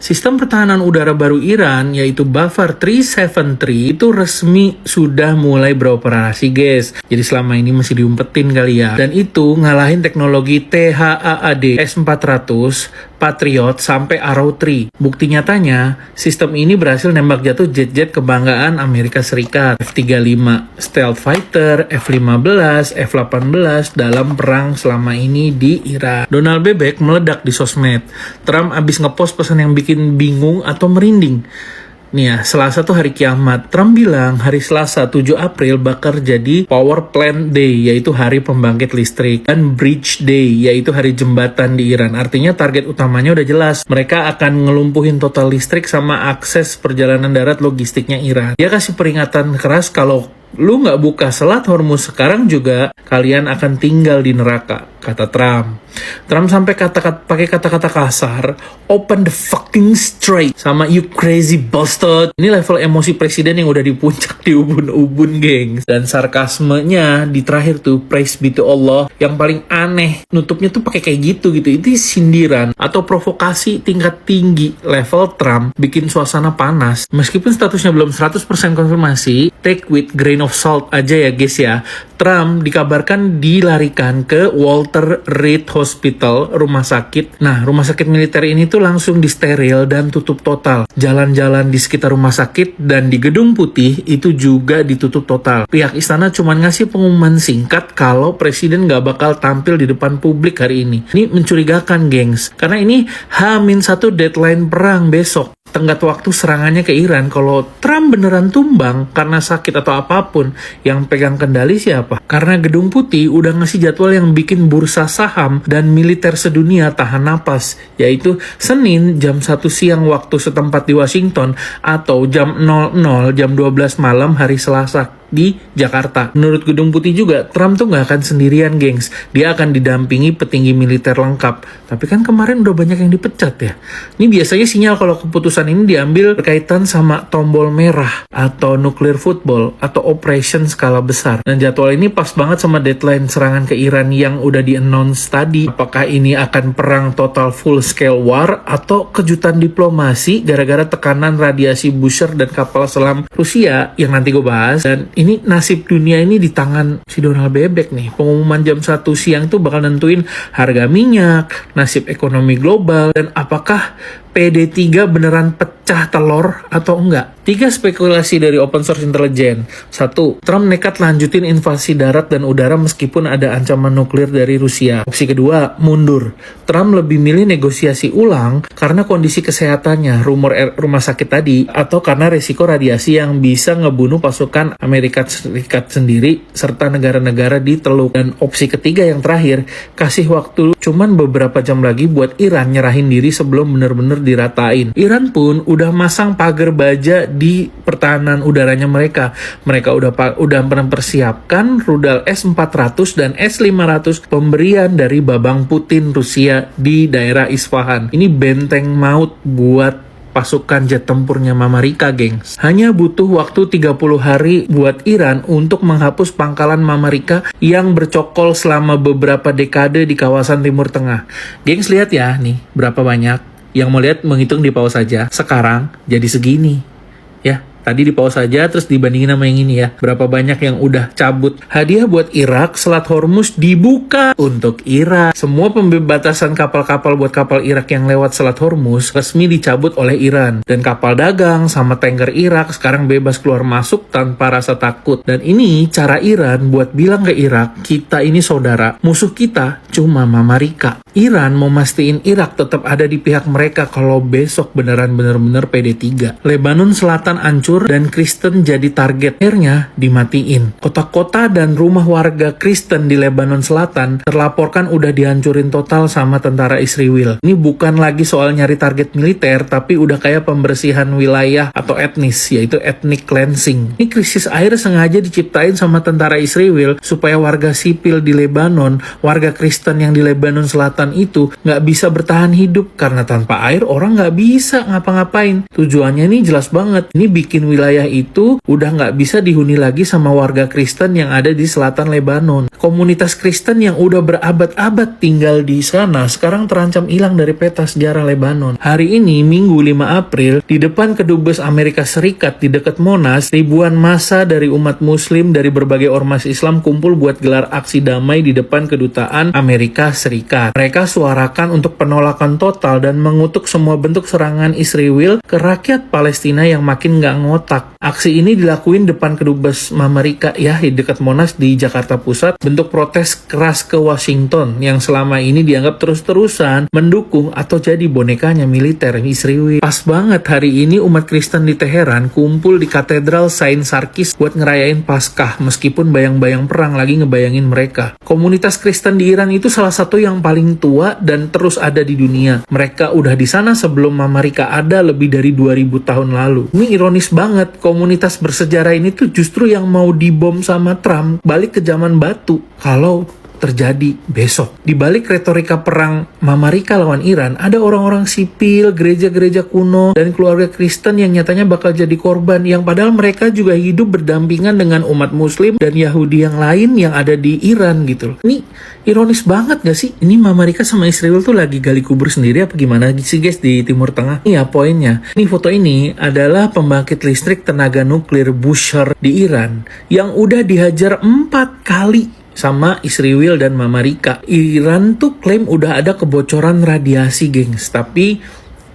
Sistem pertahanan udara baru Iran, yaitu Bavar 373, itu resmi sudah mulai beroperasi, guys. Jadi selama ini masih diumpetin kali ya. Dan itu ngalahin teknologi THAAD S-400, Patriot, sampai Arrow 3. Bukti nyatanya, sistem ini berhasil nembak jatuh jet-jet kebanggaan Amerika Serikat. F-35 Stealth Fighter, F-15, F-18 dalam perang selama ini di Iran. Donald Bebek meledak di sosmed. Trump abis ngepost pesan yang bikin bingung atau merinding. Nih ya, Selasa tuh hari kiamat. Trump bilang hari Selasa 7 April bakal jadi Power Plant Day, yaitu hari pembangkit listrik, dan Bridge Day, yaitu hari jembatan di Iran. Artinya target utamanya udah jelas. Mereka akan ngelumpuhin total listrik sama akses perjalanan darat logistiknya Iran. Dia kasih peringatan keras kalau lu nggak buka Selat Hormuz sekarang juga, kalian akan tinggal di neraka, kata Trump. Trump sampai pakai kata-kata kasar, open the fucking strait, sama you crazy bastard. Ini level emosi presiden yang udah di puncak di ubun-ubun, gengs. Dan sarkasmenya di terakhir tuh, praise be to Allah. Yang paling aneh, nutupnya tuh pakai kayak gitu. Itu sindiran atau provokasi tingkat tinggi level Trump, bikin suasana panas. Meskipun statusnya belum 100% konfirmasi, take with grain of salt aja ya guys ya. Trump dikabarkan dilarikan ke Walter Reed Hospital, rumah sakit. Nah, rumah sakit militer ini tuh langsung disteril dan tutup total. Jalan-jalan di sekitar rumah sakit dan di Gedung Putih itu juga ditutup total. Pihak istana cuma ngasih pengumuman singkat kalau presiden gak bakal tampil di depan publik hari ini. Ini mencurigakan, gengs. Karena ini H-1 deadline perang besok. Tenggat waktu serangannya ke Iran. Kalau Trump beneran tumbang karena sakit atau apapun, yang pegang kendali siapa? Karena Gedung Putih udah ngasih jadwal yang bikin bursa saham dan militer sedunia tahan napas, yaitu Senin jam 1 siang waktu setempat di Washington atau jam 00 jam 12 malam hari Selasa di Jakarta. Menurut Gedung Putih juga, Trump tuh gak akan sendirian, gengs. Dia akan didampingi petinggi militer lengkap. Tapi kan kemarin udah banyak yang dipecat ya. Ini biasanya sinyal kalau keputusan ini diambil berkaitan sama tombol merah atau nuclear football atau operation skala besar. Dan jadwal ini pas banget sama deadline serangan ke Iran yang udah di-announce tadi. Apakah ini akan perang total full scale war atau kejutan diplomasi gara-gara tekanan radiasi Bushehr dan kapal selam Rusia yang nanti gue bahas. Dan ini nasib dunia ini di tangan si Donald Bebek nih. Pengumuman jam 1 siang tuh bakal nentuin harga minyak, nasib ekonomi global, dan apakah PD3 beneran pecah telur atau enggak. 3 spekulasi dari open source intelligence. 1. Trump nekat lanjutin invasi darat dan udara meskipun ada ancaman nuklir dari Rusia. Opsi kedua, mundur. Trump lebih milih negosiasi ulang karena kondisi kesehatannya, rumor rumah sakit tadi, atau karena resiko radiasi yang bisa ngebunuh pasukan Amerika Serikat sendiri serta negara-negara di Teluk. Dan opsi ketiga yang terakhir, kasih waktu cuman beberapa jam lagi buat Iran nyerahin diri sebelum bener-bener diratain. Iran pun udah masang pagar baja di pertahanan udaranya mereka. Mereka udah mempersiapkan rudal S-400 dan S-500 pemberian dari Babang Putin Rusia di daerah Isfahan. Ini benteng maut buat pasukan jet tempurnya Mama Rika, gengs. Hanya butuh waktu 30 hari buat Iran untuk menghapus pangkalan Mama Rika yang bercokol selama beberapa dekade di kawasan Timur Tengah. Gengs, lihat ya nih berapa banyak. Yang mau lihat menghitung di pause saja. Sekarang jadi segini. Ya, tadi di pause saja terus dibandingin sama yang ini ya. Berapa banyak yang udah cabut. Hadiah buat Irak, Selat Hormuz dibuka untuk Irak. Semua pembatasan kapal-kapal buat kapal Irak yang lewat Selat Hormuz resmi dicabut oleh Iran. Dan kapal dagang sama tanker Irak sekarang bebas keluar masuk tanpa rasa takut. Dan ini cara Iran buat bilang ke Irak, kita ini saudara. Musuh kita cuma Mama Rika. Iran mau mastiin Irak tetap ada di pihak mereka kalau besok beneran bener-bener PD3. Lebanon Selatan hancur dan Kristen jadi target. Akhirnya dimatiin. Kota-kota dan rumah warga Kristen di Lebanon Selatan terlaporkan udah dihancurin total sama tentara Israel. Ini bukan lagi soal nyari target militer, tapi udah kayak pembersihan wilayah atau etnis, yaitu ethnic cleansing. Ini krisis air sengaja diciptain sama tentara Israel supaya warga sipil di Lebanon, warga Kristen yang di Lebanon Selatan selatan itu nggak bisa bertahan hidup karena tanpa air orang nggak bisa ngapa-ngapain. Tujuannya ini jelas banget. Ini bikin wilayah itu udah nggak bisa dihuni lagi sama warga Kristen yang ada di selatan Lebanon. Komunitas Kristen yang udah berabad-abad tinggal di sana sekarang terancam hilang dari peta sejarah Lebanon. Hari ini Minggu 5 April di depan Kedubes Amerika Serikat di dekat Monas, ribuan massa dari umat Muslim dari berbagai ormas Islam kumpul buat gelar aksi damai di depan kedutaan Amerika Serikat. Mereka suarakan untuk penolakan total dan mengutuk semua bentuk serangan Israel ke rakyat Palestina yang makin nggak ngotak. Aksi ini dilakuin depan Kedubes Amerika ya di dekat Monas di Jakarta Pusat, bentuk protes keras ke Washington yang selama ini dianggap terus-terusan mendukung atau jadi bonekanya militer Israel. Pas banget hari ini umat Kristen di Teheran kumpul di Katedral Saint Sarkis buat ngerayain Paskah meskipun bayang-bayang perang lagi ngebayangin mereka. Komunitas Kristen di Iran itu salah satu yang paling tua dan terus ada di dunia. Mereka udah di sana sebelum Amerika ada lebih dari 2000 tahun lalu. Ini ironis banget, komunitas bersejarah ini tuh justru yang mau dibom sama Trump balik ke zaman batu kalau terjadi besok. Di balik retorika perang Amerika lawan Iran, ada orang-orang sipil, gereja-gereja kuno, dan keluarga Kristen yang nyatanya bakal jadi korban, yang padahal mereka juga hidup berdampingan dengan umat Muslim dan Yahudi yang lain yang ada di Iran gitu. Ini ironis banget gak sih? Ini Amerika sama Israel tuh lagi gali kubur sendiri apa gimana sih guys di Timur Tengah? Ini ya poinnya. Ini foto ini adalah pembangkit listrik tenaga nuklir Bushehr di Iran yang udah dihajar 4 kali sama Israel dan Amerika. Iran tuh klaim udah ada kebocoran radiasi gengs, tapi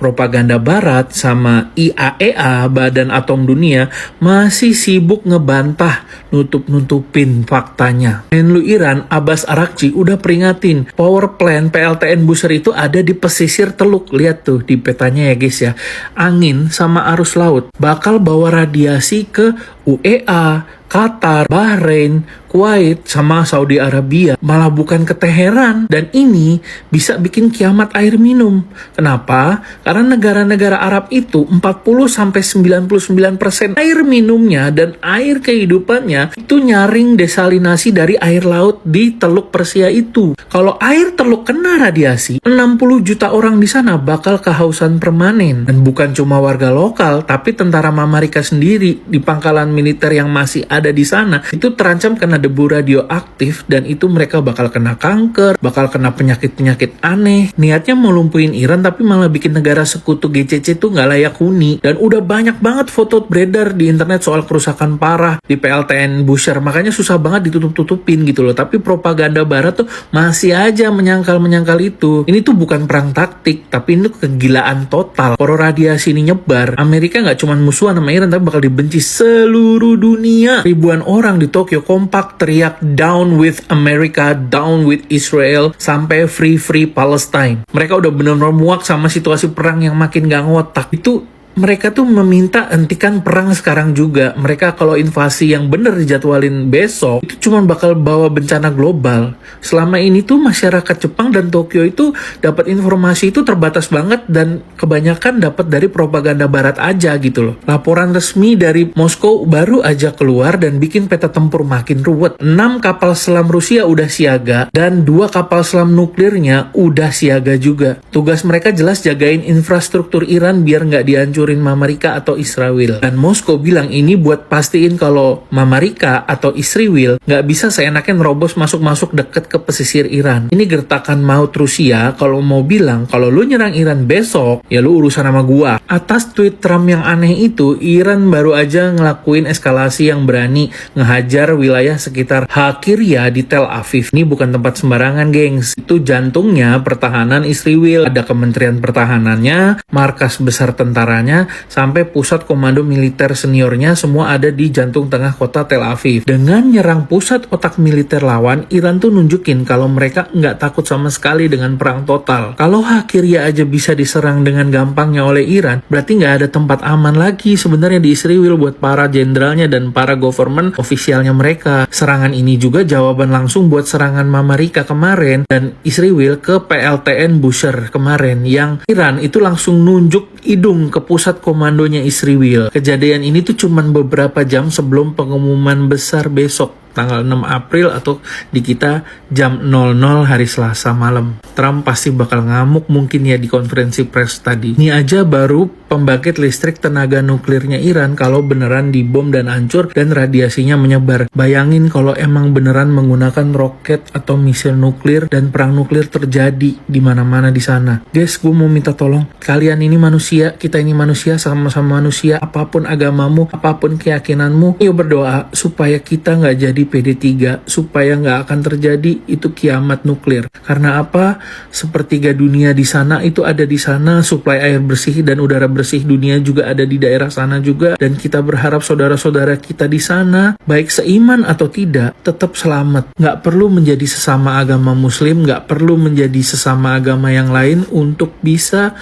propaganda barat sama IAEA, Badan Atom Dunia, masih sibuk ngebantah, nutup-nutupin faktanya. Menlu Iran, Abbas Araghchi, udah peringatin, power plant PLTN Bushehr itu ada di pesisir Teluk. Lihat tuh di petanya ya guys ya. Angin sama arus laut bakal bawa radiasi ke UEA, Qatar, Bahrain, Kuwait, sama Saudi Arabia, malah bukan ke Teheran. Dan ini bisa bikin kiamat air minum. Kenapa? Karena negara-negara Arab itu 40-99% air minumnya dan air kehidupannya itu nyaring desalinasi dari air laut di Teluk Persia itu. Kalau air teluk kena radiasi, 60 juta orang di sana bakal kehausan permanen. Dan bukan cuma warga lokal, tapi tentara Amerika sendiri di pangkalan militer yang masih ada di sana itu terancam kena debu radioaktif, dan itu mereka bakal kena kanker, bakal kena penyakit-penyakit aneh. Niatnya mau lumpuhin Iran tapi malah bikin negara sekutu GCC tuh nggak layak huni. Dan udah banyak banget foto beredar di internet soal kerusakan parah di PLTN Bushehr, makanya susah banget ditutup-tutupin gitu loh. Tapi propaganda barat tuh masih aja menyangkal itu. Ini tuh bukan perang taktik, tapi ini kegilaan total. Kalau radiasi ini nyebar, Amerika nggak cuma musuhan sama Iran, tapi bakal dibenci seluruh dunia. Ribuan orang di Tokyo kompak teriak down with America, down with Israel, sampai free Palestine. Mereka udah benar-benar muak sama situasi perang yang makin gak ngotak. Itu mereka tuh meminta hentikan perang sekarang juga. Mereka kalau invasi yang bener dijadwalin besok, itu cuma bakal bawa bencana global. Selama ini tuh masyarakat Jepang dan Tokyo itu dapat informasi itu terbatas banget dan kebanyakan dapat dari propaganda barat aja gitu loh. Laporan resmi dari Moskow baru aja keluar dan bikin peta tempur makin ruwet. 6 kapal selam Rusia udah siaga dan 2 kapal selam nuklirnya udah siaga juga. Tugas mereka jelas jagain infrastruktur Iran biar nggak dihancurin Amerika atau Israel. Dan Moskow bilang ini buat pastiin kalau Amerika atau Israel nggak bisa seenaknya nerobos masuk-masuk deket ke pesisir Iran. Ini gertakan maut Rusia kalau mau bilang kalau lu nyerang Iran besok, ya lu urusan sama gua. Atas tweet Trump yang aneh itu, Iran baru aja ngelakuin eskalasi yang berani ngehajar wilayah sekitar Hakiria di Tel Aviv. Ini bukan tempat sembarangan, gengs. Itu jantungnya pertahanan Israel. Ada Kementerian Pertahanannya, markas besar tentaranya, sampai pusat komando militer seniornya semua ada di jantung tengah kota Tel Aviv. Dengan nyerang pusat otak militer lawan, Iran tuh nunjukin kalau mereka nggak takut sama sekali dengan perang total. Kalau Hakiria aja bisa diserang dengan gampangnya oleh Iran, berarti nggak ada tempat aman lagi sebenarnya di Israel buat para jenderalnya dan para government ofisialnya mereka. Serangan ini juga jawaban langsung buat serangan Amerika kemarin dan Israel ke PLTN Bushehr kemarin, yang Iran itu langsung nunjuk hidung ke pusat komandonya Israel. Kejadian ini tuh cuman beberapa jam sebelum pengumuman besar besok. tanggal 6 April atau di kita jam 00 hari Selasa malam. Trump pasti bakal ngamuk mungkin ya di konferensi pers tadi. Ini aja baru pembangkit listrik tenaga nuklirnya Iran kalau beneran dibom dan hancur dan radiasinya menyebar. Bayangin kalau emang beneran menggunakan roket atau misil nuklir dan perang nuklir terjadi di mana-mana di sana. Guys, gue mau minta tolong. Kalian ini manusia, kita ini manusia, sama-sama manusia. Apapun agamamu, apapun keyakinanmu, yuk berdoa supaya kita nggak jadi PD3, supaya nggak akan terjadi itu kiamat nuklir. Karena apa? Sepertiga dunia di sana itu ada di sana, suplai air bersih dan udara bersih dunia juga ada di daerah sana juga, dan kita berharap saudara-saudara kita di sana, baik seiman atau tidak, tetap selamat. Nggak perlu menjadi sesama agama muslim, nggak perlu menjadi sesama agama yang lain untuk bisa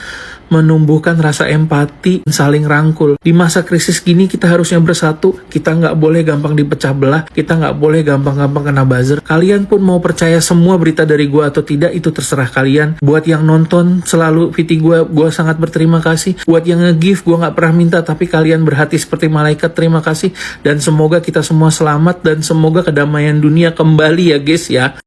menumbuhkan rasa empati, saling rangkul. Di masa krisis gini kita harusnya bersatu, kita nggak boleh gampang dipecah belah, kita nggak boleh gampang-gampang kena buzzer. Kalian pun mau percaya semua berita dari gue atau tidak, itu terserah kalian. Buat yang nonton selalu VT gue sangat berterima kasih. Buat yang nge-give, gue nggak pernah minta, tapi kalian berhati seperti malaikat, terima kasih. Dan semoga kita semua selamat, dan semoga kedamaian dunia kembali ya guys ya.